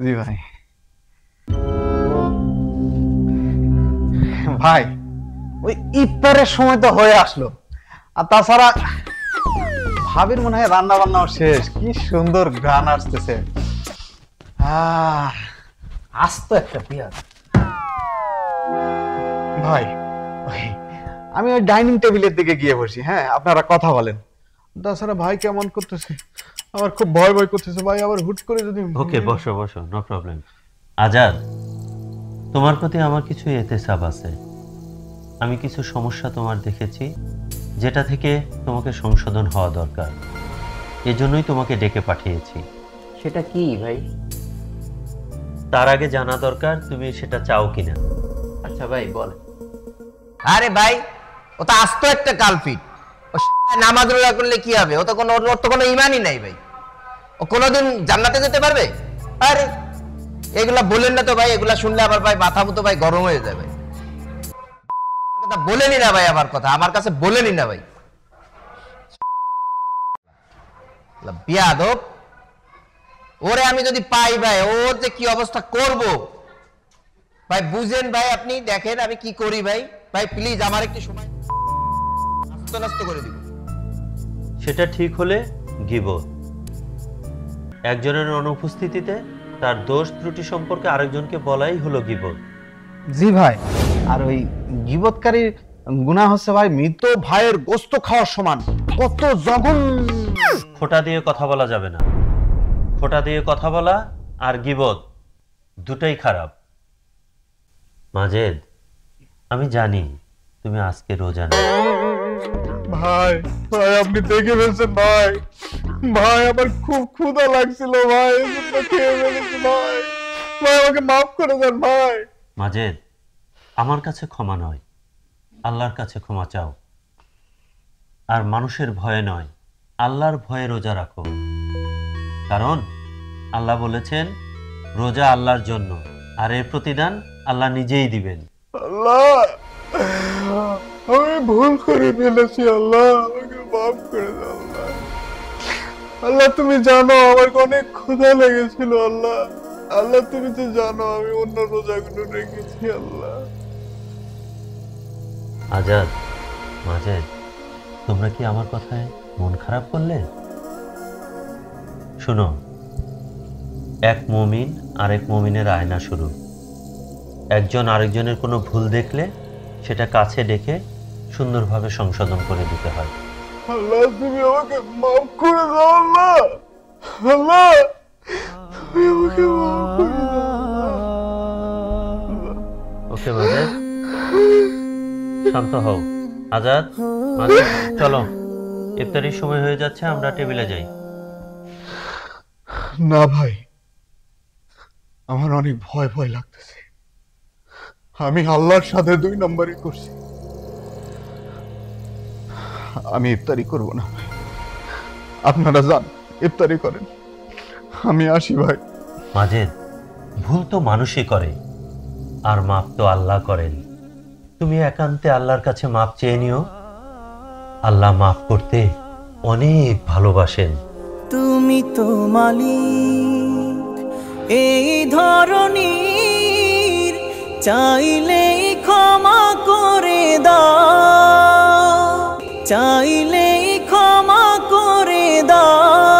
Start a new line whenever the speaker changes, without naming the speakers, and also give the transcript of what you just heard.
জি ভাই। ভাই ওই ইফতারের সময় তো হয়ে আসলো, আর তাছাড়া ভাবির মনে হয় রান্না বান্নাও শেষ। কি সুন্দর গান আসতেছে।
আস্ত একটা পেঁয়াজ।
ভাই আমি ওই ডাইনিং টেবিলের দিকে গিয়ে বসি, হ্যাঁ আপনারা কথা বলেন। তাছাড়া ভাই কেমন করতেছে, আমার খুব ভয় ভয় করতেছে ভাই, আবার হুট করে যদি।
ওকে, বসো বসো, নো প্রবলেম। আজাদ, তোমার প্রতি আমার কিছু এহতেসাব আছে। আমি কিছু সমস্যা তোমার দেখেছি, যেটা থেকে তোমাকে সংশোধন হওয়া দরকার। এজন্যই তোমাকে ডেকে পাঠিয়েছি।
সেটা কি ভাই?
তার আগে জানা দরকার তুমি সেটা চাও কিনা।
আচ্ছা ভাই বল। আরে ভাই, ও তো আস্ত একটা কালপিট। ও নামাজ রোজা করলে কি হবে? ওর তো কোনো ইমানই নাই ভাই। ও কোনোদিন জান্নাতে যেতে পারবে? আরে এগুলা বলেন না তো ভাই, এগুলা শুনলে আমার ভাই মাথা মতো ভাই গরম হয়ে যাবে। কথা বলেনি না ভাই, আমার কথা আমার কাছে বলেনি না ভাই। বিয়াদব, ওরে আমি যদি পাই ভাই, ওর যে কি অবস্থা করব ভাই বুঝেন ভাই। আপনি দেখেন আমি কি করি ভাই। ভাই প্লিজ আমার একটু সময় নষ্ট করে দিব।
সেটা ঠিক হলে গীবত। একজনের অনুপস্থিতিতে তার দোষ ত্রুটি সম্পর্কে আরেকজনকে বলাই হলো গীবত।
জি ভাই, আর ওই গীবতকারীর গুনাহ হচ্ছে ভাই মৃত ভাইয়ের গোশত খাওয়ার সমান। কত জঘন্য।
খোঁটা দিয়ে কথা বলা যাবে না। খোঁটা দিয়ে কথা বলা আর গীবত দুটাই খারাপ। মাজেদ, আমি জানি তুমি আজকে রোজা না।
ভাই ভাই আপনি দেখে ফেলছেন ভাই। ভাই আমার খুব ক্ষুধা লাগছিল ভাই, এজন্য খেয়ে ফেলেছি ভাই। ভাই আমাকে মাফ করে দেন ভাই।
মাজেদ, আমার কাছে ক্ষমা নয়, আল্লাহর কাছে ক্ষমা চাও। আর মানুষের ভয়ে নয়, আল্লাহর ভয়ে রোজা রাখো। কারণ আল্লাহ বলেছেন রোজা আল্লাহর জন্য, আর এর প্রতিদান আল্লাহ নিজেই দিবেন।
আল্লাহ আমি ভুল করে ফেলেছি, আল্লাহ আমাকে মাফ করে দাও আল্লাহ। আল্লাহ তুমি জানো আমার অনেক ক্ষুধা লেগেছিল আল্লাহ। আল্লাহ তুমি তো জানো আমি অন্য রোজাগুলো রেখেছি আল্লাহ।
আজাদ, মাজেদ, তোমরা কি আমার কথায় মন খারাপ করলে? শুনো, এক মুমিন আরেক মুমিনের আয়না শুরু। একজন আরেকজনের কোনো ভুল দেখলে সেটা কাছে ডেকে সুন্দরভাবে সংশোধন করে দিতে হয়।
আল্লাহ তুমি আমাকে মাফ করে দাও আল্লাহ। আল্লাহ তুমি আমাকে মাফ করে দাও আল্লাহ।
ওকে মাজেদ, শান্ত হও। আজাদ, মাজেদ, চলো, ইফতারির সময় হয়ে যাচ্ছে, আমরা টেবিলে যাই।
না ভাই, আমার অনেক ভয় ভয় লাগতেছে। আমি আল্লাহর সাথে 2 নম্বরই করছি। আমি ইফতারি করব না ভাই, আপনারা যান ইফতারি করেন, আমি আসি ভাই।
মাজেদ, ভুল তো মানুষই করে, আর মাপ তো আল্লাহ করেন। তুমি একান্তে আল্লাহর কাছে মাপ চেয়ে নিও। আল্লাহ মাফ করতে অনেক ভালোবাসেন।
তুমি তো মালিক এই ধরনীর, চাইলেই ক্ষমা করে দাও, চাইলেই ক্ষমা করে দাও।